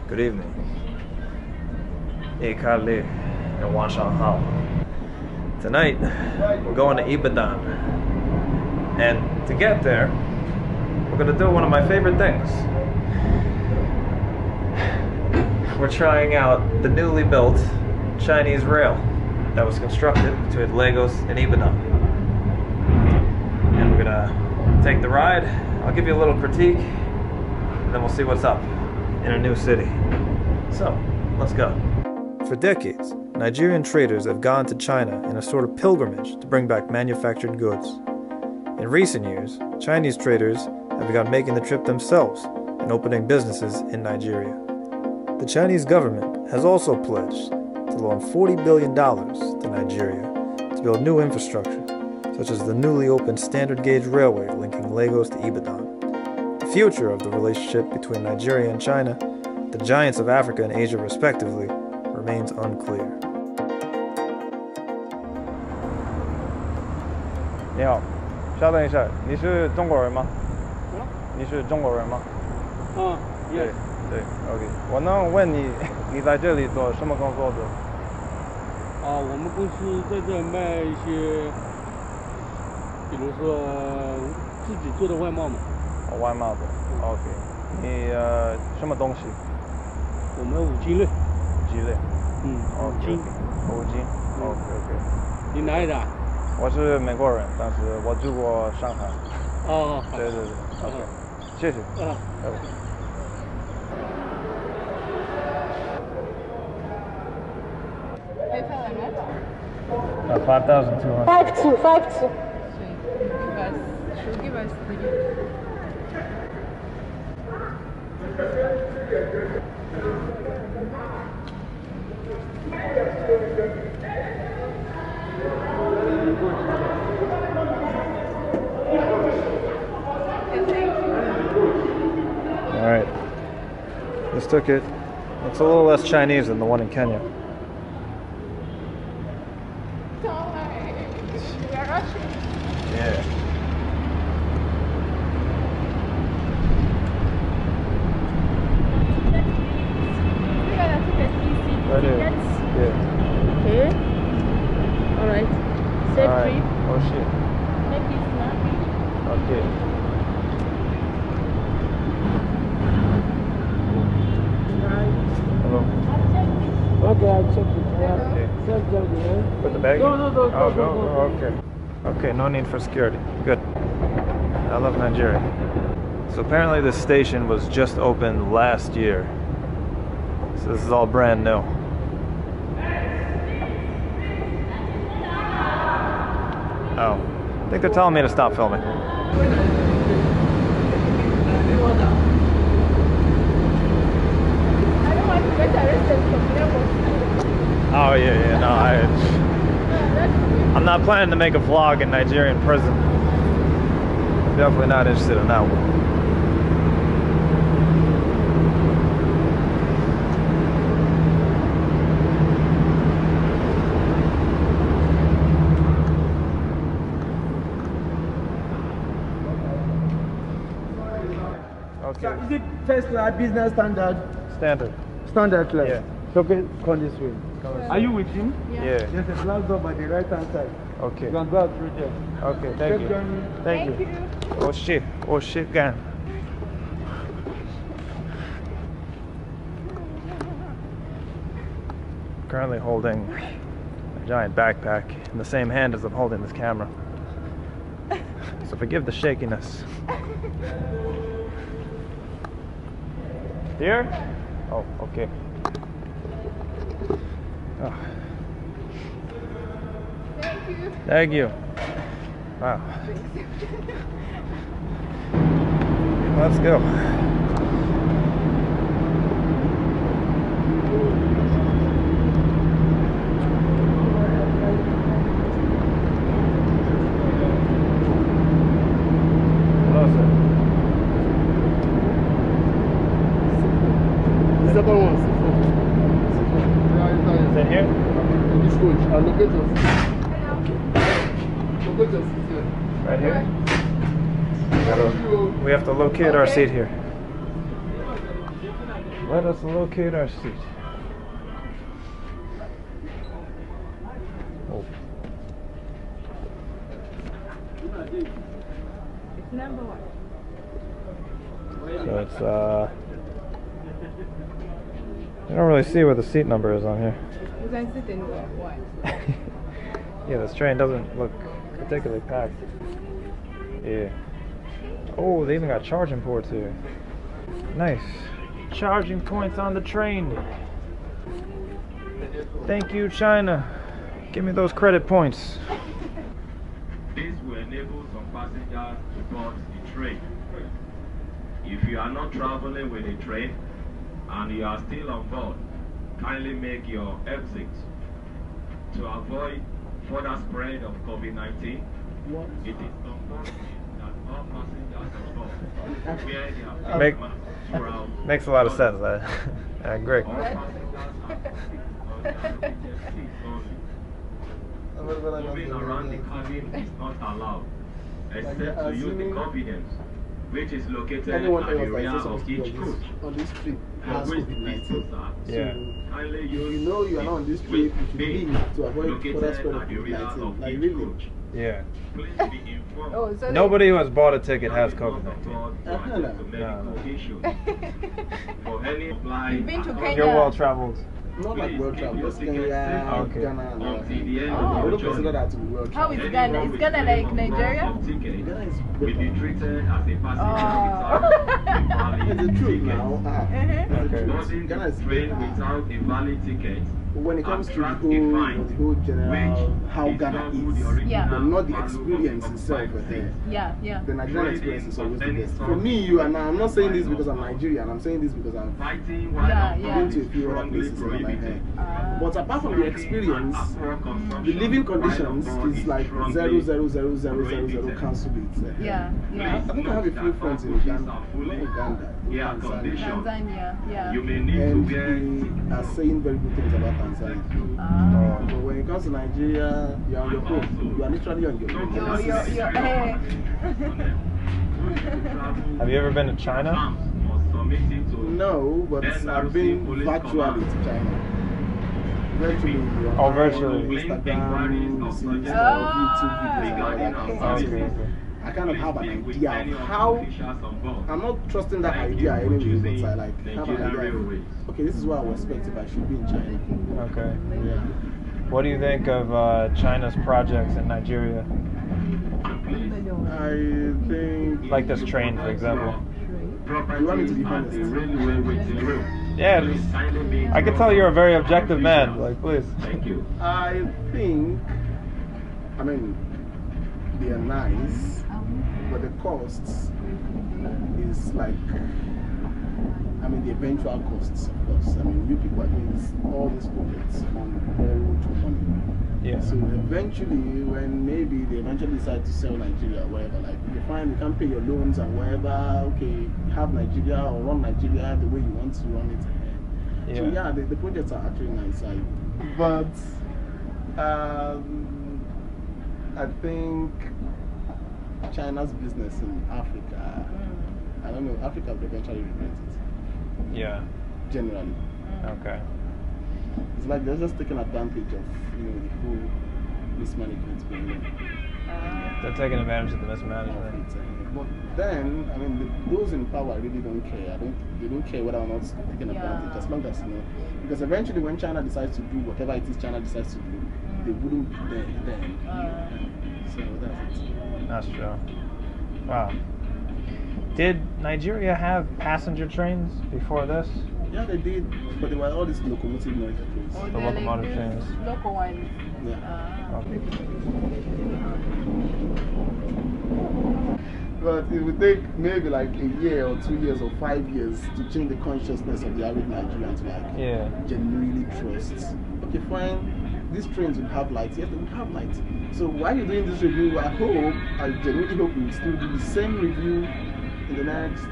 Good evening. Ekale and Wanshanghao. Tonight, we're going to Ibadan. And to get there, we're going to do one of my favorite things. We're trying out the newly built Chinese rail that was constructed between Lagos and Ibadan. And we're gonna take the ride. I'll give you a little critique, and then we'll see what's up in a new city. So, let's go. For decades, Nigerian traders have gone to China in a sort of pilgrimage to bring back manufactured goods. In recent years, Chinese traders have begun making the trip themselves and opening businesses in Nigeria. The Chinese government has also pledged to loan $40 billion to Nigeria to build new infrastructure, such as the newly opened standard gauge railway linking Lagos to Ibadan. The future of the relationship between Nigeria and China, the giants of Africa and Asia respectively, remains unclear. 你好，稍等一下，你是中国人吗？你是中国人吗？对。对 ，OK。我能问你，你在这里做什么工作的？我们公司在这卖一些，比如说自己做的外贸嘛。外贸的 ，OK。你什么东西？我们五金类。五金类。五金。五金 ，OK。你哪里的？我是美国人，但是我住过上海。哦，对，OK。谢谢。5,200. 5,200. She'll give us the. All right. This took it. It's a little less Chinese than the one in Kenya. Yeah. Right here. Yeah. Okay. All right. Safe trip. Oh shit. Take it now. Okay. Hello. Okay, I'll check it. Okay. Put the bag? No. Go. Okay. Okay, no need for security. Good. I love Nigeria. So apparently this station was just opened last year. So this is all brand new. Oh, I think they're telling me to stop filming. Oh yeah, no, I'm not planning to make a vlog in Nigerian prison. I'm definitely not interested in that one. Okay. Is it first class, business standard? Standard. Standard class. Yeah. Okay, come this way. Are you with him? Yeah. There's a glass door by the right hand side. Okay. You can go out through there. Okay, thank you. Thank you. Oh shit, gun. Currently holding a giant backpack in the same hand as I'm holding this camera. So forgive the shakiness. Here? Oh, okay. Oh. Thank you. Wow. Let's go. Hello, sir. The second one. Is it here? In this coach, I'll locate us. Right here? We have to locate our seat here. Let us locate our seat. Oh. It's number 1. So it's you don't really see where the seat number is on here. You can sit in what? Yeah, this train doesn't look particularly packed. Yeah. Oh, they even got charging ports here. Nice. Charging points on the train. Thank you, China. Give me those credit points. This will enable some passengers to board the train. If you are not traveling with the train and you are still on board, kindly make your exit to avoid further spread of COVID-19. It is compulsory that all passengers on board wear their face masks throughout. Makes a lot of sense. I agree. All passengers are on their seats only. Moving around the cabin is not allowed, except to use the convenience, which is located at the rear of each coach. On this trip, For which the visitors are. Yeah. Kindly if use you know you are not on this trip, you should leave to avoid further spread of at the rear COVID-19. of Like each really. coach. Yeah. Please be informed. Oh, so Nobody who has bought a ticket has Not COVID-19. aboard to attend to medical issues. For any flight, You've been to Kenya? You're well traveled. Not like world travel, just Kenya, Okay. Ghana, and until the end Oh. of I your don't consider journey. that to be world How travel. is Ghana? Is Ghana like Nigeria? Ghana is Will be better. treated as a passenger Oh. without a It's the valid truth ticket. now. Uh-huh. It's the Okay. truth. Boarding Ghana the is train better. without a valid ticket But when it comes to the attracts a whole fine, general how which Ghana is double is, the original Yeah. but not the value of experience itself. 5 cents. Yeah, yeah. The Nigerian experience is always the Trading best. of For me, you and I'm not saying this any because I'm Nigerian. I'm saying this because I've Fighting while Yeah, on yeah. board been to a is few other strongly places in my prohibited. head. But apart from the experience, the living conditions is like 0.00000 cancel it. Yeah, yeah. I think I have a few friends in Uganda. Not Uganda. Yeah, Tanzania. condition. Tanzania, yeah. You may need to And wear they are saying very good things about Tanzania. Ah. But when it comes to Nigeria, you're on your own. You are literally on your own. Have you ever been to China? No, but I've been virtually to China. Virtually. Oh, virtually. Instagram, YouTube videos, and all that kind of Okay. stuff. I kind of have an idea of how. I'm not trusting that idea anyway, but I like have an idea of, okay, this is what I would expect if I should be in China. Okay. Yeah. What do you think of China's projects in Nigeria? I think. Like this train, for example. You want me to be honest? Yeah, I can tell you're a very objective man. Like, please. Thank you. I think. I mean, they are nice, but the costs is like. I mean, the eventual costs, of course. I mean, you people are doing all these projects on very little money. Yeah. So eventually, when maybe they eventually decide to sell Nigeria or whatever, like you find you can't pay your loans and whatever, okay, have Nigeria or run Nigeria the way you want to run it. So yeah, the projects are actually nice. But I think China's business in Africa, I don't know, Africa will eventually regret it. Yeah. Generally. Okay. It's like they're just taking advantage of, you know, the whole mismanagement going on. They're taking advantage of the mismanagement. But then, I mean, those in power really don't care. They don't care whether or not it's taking advantage, as long as, you know, because eventually when China decides to do whatever it is China decides to do, they wouldn't be there then. So that's it. That's true. Wow. Did Nigeria have passenger trains before this? Yeah, they did, but they were all these locomotive noise trains. The locomotive trains. Local ones. Yeah. Okay. But it would take maybe like a year or 2 years or 5 years to change the consciousness of the average Nigerian to like genuinely trust. Okay, fine, these trains will have lights. Yes, they will have lights. So while you're doing this review, I genuinely hope you will still do the same review in the next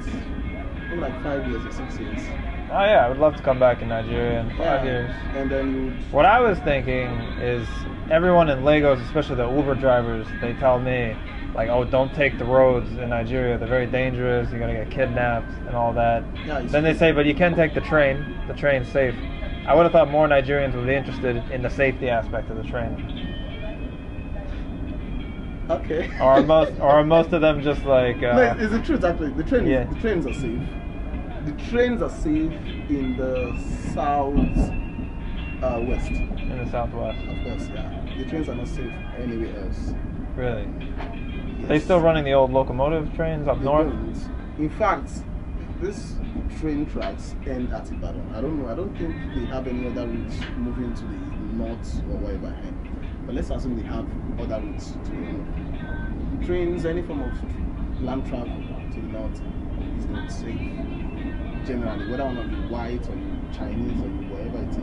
maybe like 5 years or 6 years. Oh yeah, I would love to come back in Nigeria in 5 years. And then What I was thinking is everyone in Lagos, especially the Uber drivers, they tell me like, oh, don't take the roads in Nigeria, they're very dangerous, you're gonna get kidnapped and all that. Yeah, Then they say, but you can take the train's safe. I would have thought more Nigerians would be interested in the safety aspect of the train. Okay. Or are most of them just like... no, it's the truth actually. The trains are safe. The trains are safe in the west. In the southwest. Of course, yeah. The trains are not safe anywhere else. Really? Yes. They still running the old locomotive trains up north? Don't. In fact, this train tracks end at Ibadan. I don't know. I don't think they have any other routes moving to the north or wherever. But let's assume they have other routes to the north. Trains, any form of land travel to the north is not safe. Generally, whether or not you're white or you're Chinese or you wherever it is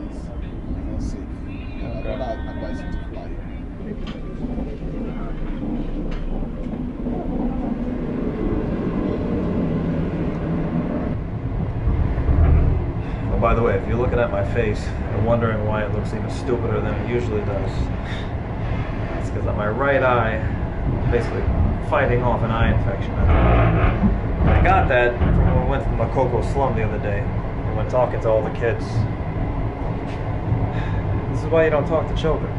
not safe. I'd rather advise you to fly. Oh, by the way, if you're looking at my face and wondering why it looks even stupider than it usually does, it's because on my right eye, basically fighting off an eye infection. I got that from when we went to the Makoko slum the other day and went talking to all the kids. This is why you don't talk to children.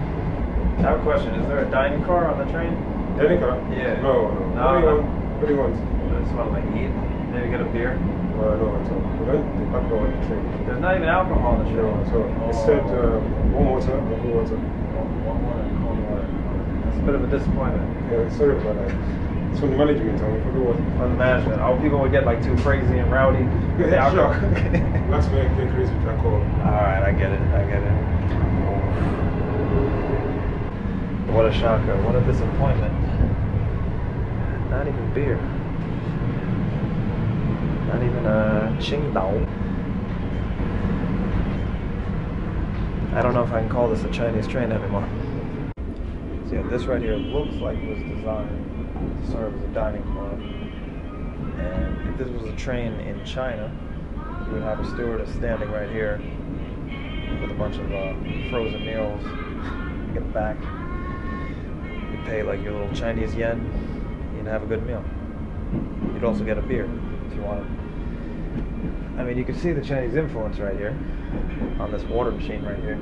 I have a question. Is there a dining car on the train? Dining car? Yeah. No. What do you want? I just want to like eat. Maybe get a beer. No, at all. We don't take alcohol on the train. There's not even alcohol on the train. No, at all. It said warm water or cold water. Warm water, cold water. That's a bit of a disappointment. Yeah, sorry about that. It's from the management, I forgot what. From the management. Oh, people would get like too crazy and rowdy. Yeah, sure. That's where I get crazy with alcohol. Alright, I get it. What a shocker. What a disappointment. Not even beer. Not even a Qingdao. I don't know if I can call this a Chinese train anymore. So yeah, this right here looks like it was designed to serve as a dining car. And if this was a train in China, you would have a stewardess standing right here with a bunch of frozen meals. You get back. You pay like your little Chinese yen. You'd have a good meal. You'd also get a beer if you wanted. I mean, you can see the Chinese influence right here on this water machine right here.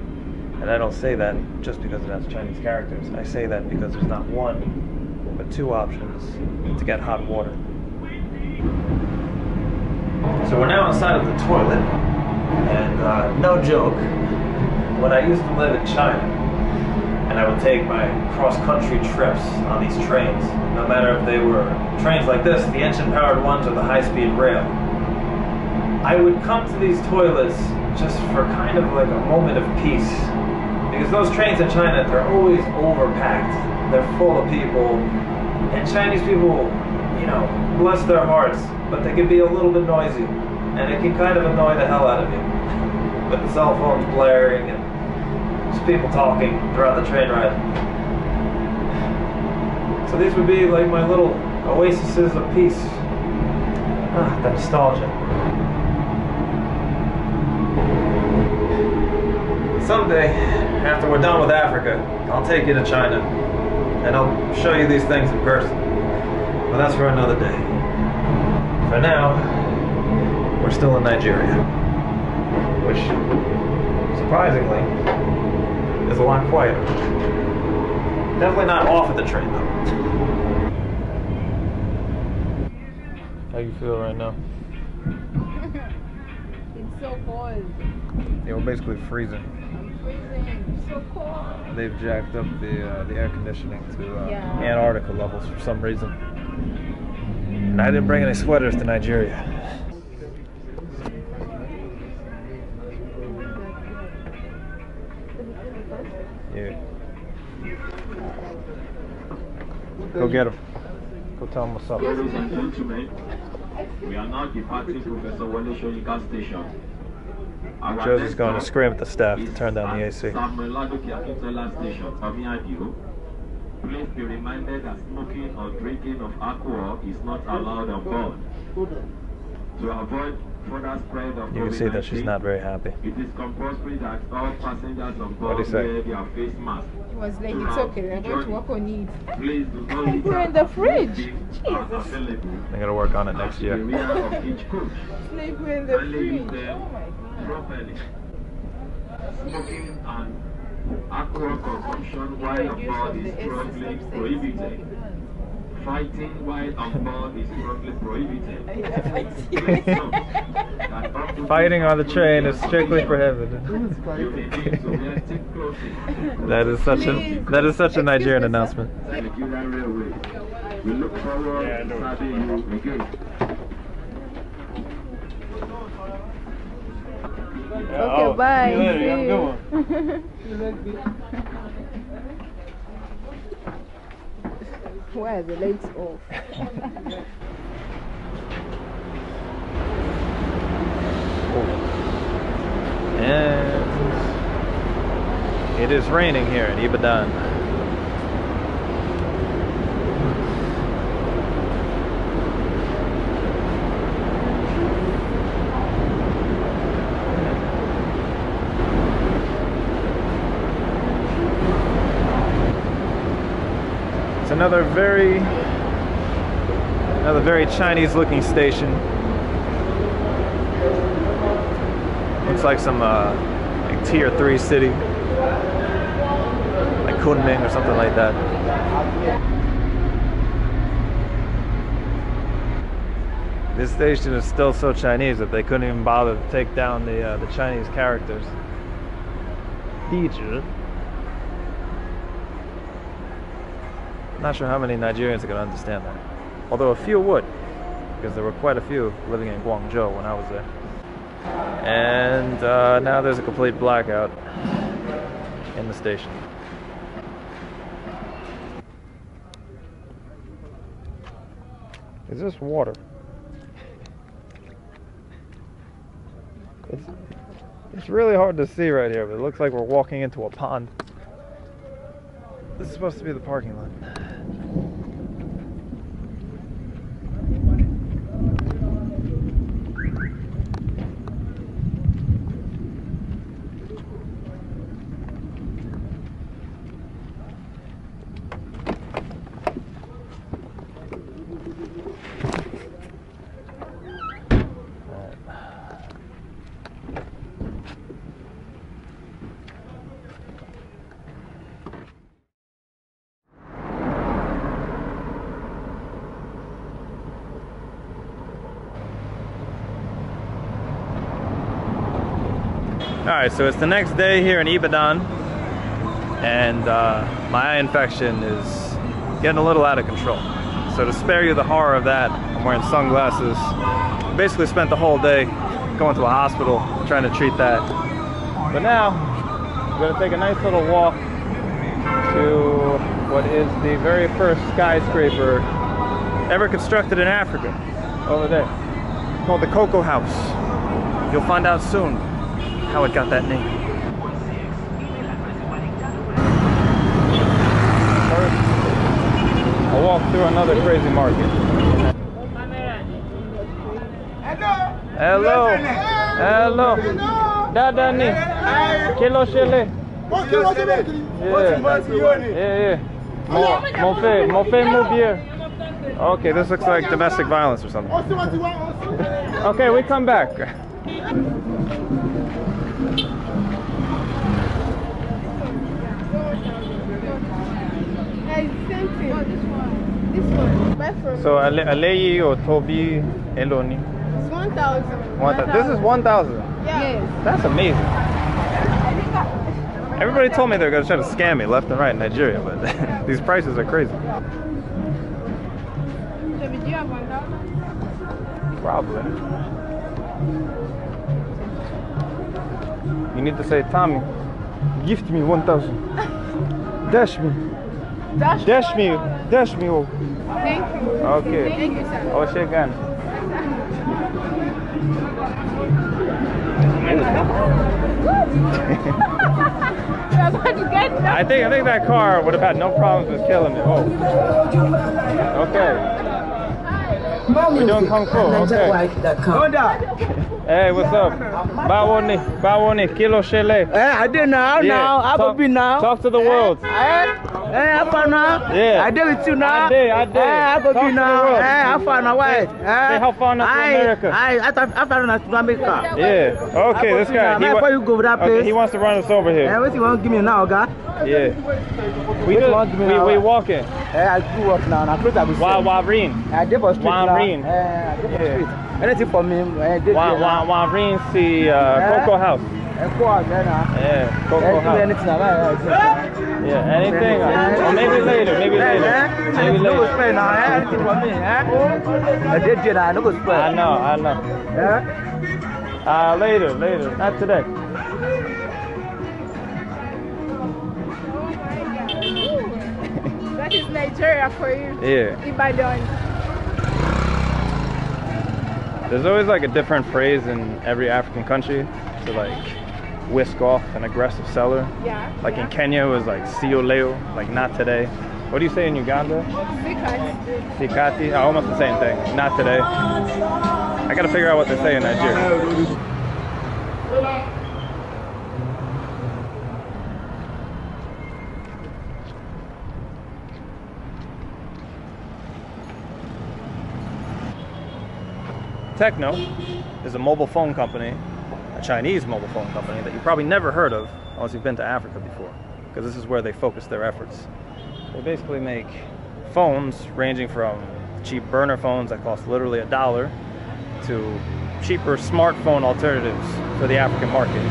And I don't say that just because it has Chinese characters. I say that because there's not one, but two options to get hot water. So we're now inside of the toilet. And no joke, when I used to live in China, and I would take my cross-country trips on these trains, no matter if they were trains like this, the engine-powered ones, or the high-speed rail, I would come to these toilets just for kind of like a moment of peace. Because those trains in China, they're always overpacked. They're full of people. And Chinese people, you know, bless their hearts, but they can be a little bit noisy. And it can kind of annoy the hell out of you. With the cell phones blaring and just people talking throughout the train ride. So these would be like my little oases of peace. Ah, that nostalgia. Someday, after we're done with Africa, I'll take you to China and I'll show you these things in person. But that's for another day. For now, we're still in Nigeria, which, surprisingly, is a lot quieter. Definitely not off of the train, though. How you feel right now? It's so cold. Yeah, we're basically freezing. I'm freezing. It's so cold. They've jacked up the air conditioning to Antarctica levels for some reason. And I didn't bring any sweaters to Nigeria. Yeah. Go get him. Go tell him what's up. Ladies and gentlemen, we are now departing Professor Wale Soyinka Station. Josie's going to scream at the staff to turn down the AC. Station, Omiadio. Please be reminded that smoking or drinking of alcohol is not allowed on board. To avoid further spread of You can see that she's not very happy. It is compulsory that all passengers on What do board you say? wear their face mask. He was like, it's okay, we're going to work on it. Please do not Put it in the fridge. are available They're gonna work on it next at the year. rear of each coach. Sleep in the Kindly use fridge. them Oh my God. properly. Smoking and alcohol consumption while on board is strongly prohibited. Fighting while on board is strongly prohibited. Please note that up to Fighting on the train is strictly prohibited. you may need to wear thick clothing. That is such a Nigerian announcement. Nigerian Railway. We look forward to serving you again. Okay, bye. See you later. Have a good See you. Why are the lights off? And it is raining here in Ibadan. It's another very Chinese looking station. Looks like some like tier 3 city, like Kunming or something like that. This station is still so Chinese that they couldn't even bother to take down the Chinese characters. 地址. Not sure how many Nigerians are going to understand that. Although a few would, because there were quite a few living in Guangzhou when I was there. And now there's a complete blackout in the station. Is this water? It's really hard to see right here, but it looks like we're walking into a pond. This is supposed to be the parking lot. Alright, so it's the next day here in Ibadan, and my eye infection is getting a little out of control. So to spare you the horror of that, I'm wearing sunglasses. Basically spent the whole day going to a hospital trying to treat that. But now, I'm going to take a nice little walk to what is the very first skyscraper ever constructed in Africa, over there. It's called the Cocoa House. You'll find out soon how it got that name. First, I'll walk through another crazy market. Hello. Hello. Dada ni. Kilo shele. Yeah. Mon fait moubier. Okay, this looks like domestic violence or something. Okay, we come back. So Aleyi or Tobi Eloni? It's 1,000. This is 1,000. Yes. That's amazing. Everybody told me they're gonna try to scam me left and right in Nigeria, but these prices are crazy. Do you have 1,000? Probably. You need to say, Tommy, gift me 1,000. Dash me. Dash me. Dash me. Oh. Thank you. Okay. Thank you, sir. Oh, shake hand. I think that car would have had no problems with killing me. Oh. Okay. We're doing Kung Fu, okay. Hey, what's up? Bawoni, Kilo Shele. I did now, I could be now. Talk to the world. I found now. Yeah. I did with you now. I did. I could be now. I found a white. How far not to America? I found not to America. Yeah. Okay, this guy. You go with that place. He wants to run us over here. What you want to give me now, guy? Yeah. We walking. I do work now. I close that. Wavrin. I did for street. Wavrin. Anything for me. Wavrin see Cocoa House. Yeah, Cocoa House. Yeah, anything. Or maybe later. Maybe later. Anything for me. I did. I know. Later. Not today. That is Nigeria for you. Yeah. Ibadan. There's always like a different phrase in every African country to like whisk off an aggressive seller. Yeah. Like in Kenya it was like sio leo, like not today. What do you say in Uganda? Sikati. Oh, almost the same thing. Not today. I gotta figure out what they say in Nigeria. Techno is a mobile phone company, a Chinese mobile phone company that you probably never heard of unless you've been to Africa before, because this is where they focus their efforts. They basically make phones ranging from cheap burner phones that cost literally $1 to cheaper smartphone alternatives for the African market.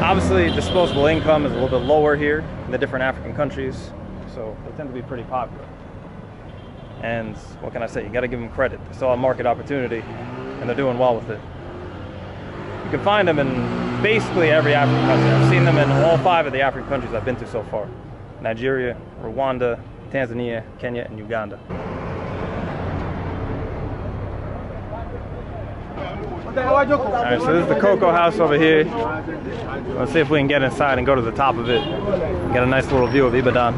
Obviously, disposable income is a little bit lower here in the different African countries, so they tend to be pretty popular. And what can I say? You got to give them credit. They saw a market opportunity, and they're doing well with it. You can find them in basically every African country. I've seen them in all 5 of the African countries I've been to so far: Nigeria, Rwanda, Tanzania, Kenya, and Uganda. Alright, so this is the Cocoa House over here. Let's see if we can get inside and go to the top of it. Get a nice little view of Ibadan.